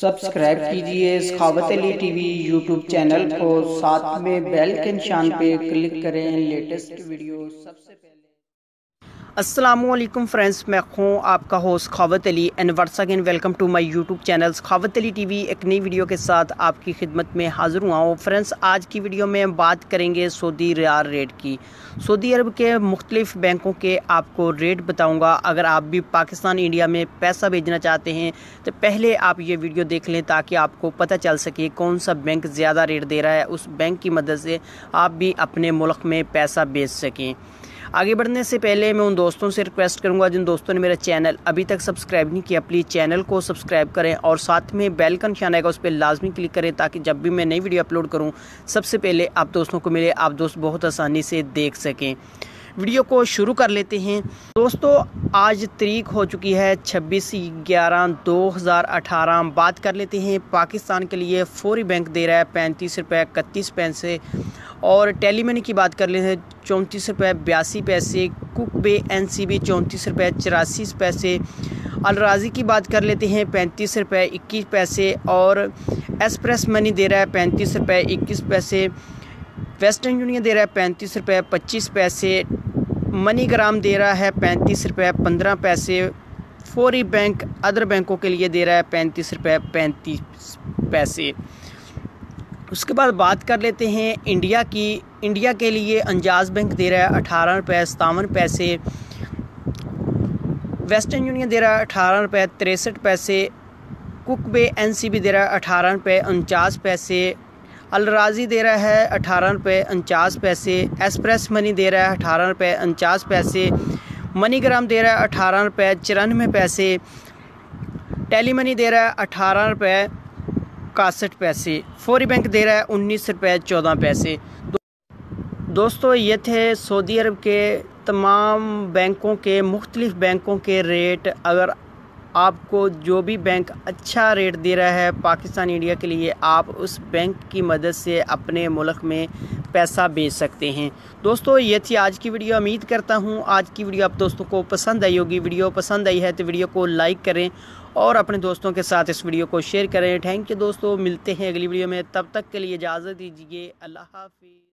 Subscribe कीजिए सखावत Ali TV YouTube channel को, साथ में बेल के निशान पे क्लिक करें लेटेस्ट वीडियो सबसे पहले। अस्सलामुअलैकुम फ्रेंड्स, मैं हूँ आपका host Sakhawat Ali and once again welcome to my YouTube channel Sakhawat Ali TV. एक नई वीडियो के साथ आपकी खिदमत में हाज़िर हुआ हूँ। फ्रेंड्स, आज की वीडियो में हम बात करेंगे सऊदी रियाल रेट की। सऊदी अरब के मुख्तलिफ बैंकों के आपको रेट बताऊँगा। अगर आप भी पाकिस्तान इंडिया में पैसा भेजना चाहते हैं तो पहले आप ये वीडियो देख लें ताकि आपको पता चल सके कौन सा बैंक ज़्यादा रेट दे रहा है। उस बैंक की मदद से आप भी अपने मुल्क में पैसा भेज सकें। आगे बढ़ने से पहले मैं उन दोस्तों से रिक्वेस्ट करूंगा जिन दोस्तों ने मेरा चैनल अभी तक सब्सक्राइब नहीं किया, प्लीज़ चैनल को सब्सक्राइब करें और साथ में बेल का निशान आएगा उस पर लाजमी क्लिक करें ताकि जब भी मैं नई वीडियो अपलोड करूं सबसे पहले आप दोस्तों को मिले, आप दोस्त बहुत आसानी से देख सकें। वीडियो को शुरू कर लेते हैं। दोस्तों, आज तारीख हो चुकी है 26/11/2018। बात कर लेते हैं पाकिस्तान के लिए फौरी बैंक दे रहा है 35 रुपये 31 पैसे और टेलीमनी की बात कर लेते हैं 34 रुपये 82 पैसे, कुक बे NCB 34 रुपये 84 पैसे, अलराजी की बात कर लेते हैं 35 रुपये 21 पैसे और एक्सप्रेस मनी दे रहा है 35 रुपये 21 पैसे, वेस्टर्न यूनियन दे रहा है 35 रुपये 25 पैसे, मनी ग्राम दे रहा है 35 रुपये 15 पैसे, फौरी बैंक अदर बैंकों के लिए दे रहा है 35 रुपये 35 पैसे। उसके बाद बात कर लेते हैं इंडिया की। इंडिया के लिए अंजाज बैंक दे रहा है 18 रुपये 57 पैसे, वेस्टर्न यूनियन दे रहा है 18 रुपये 63 पैसे, कुक बे NCB दे रहा है 18 रुपये 49 पैसे, अलराजी दे रहा है 18 रुपये 49 पैसे, एक्सप्रेस मनी दे रहा है 18 रुपये 49 पैसे, मनी ग्राम दे रहा है 18 रुपये 94 पैसे, टेलीमनी दे रहा है 18 रुपये 61 पैसे, फौरी बैंक दे रहा है 19 रुपये 14 पैसे। दोस्तों, ये थे सऊदी अरब के तमाम बैंकों के मुख्तलिफ बैंकों के रेट। अगर आपको जो भी बैंक अच्छा रेट दे रहा है पाकिस्तान इंडिया के लिए, आप उस बैंक की मदद से अपने मुल्क में पैसा भेज सकते हैं। दोस्तों, ये थी आज की वीडियो। उम्मीद करता हूँ आज की वीडियो आप दोस्तों को पसंद आई होगी। वीडियो पसंद आई है तो वीडियो को लाइक करें और अपने दोस्तों के साथ इस वीडियो को शेयर करें। थैंक यू दोस्तों, मिलते हैं अगली वीडियो में। तब तक के लिए इजाज़त दीजिए। अल्लाह हाफिज़।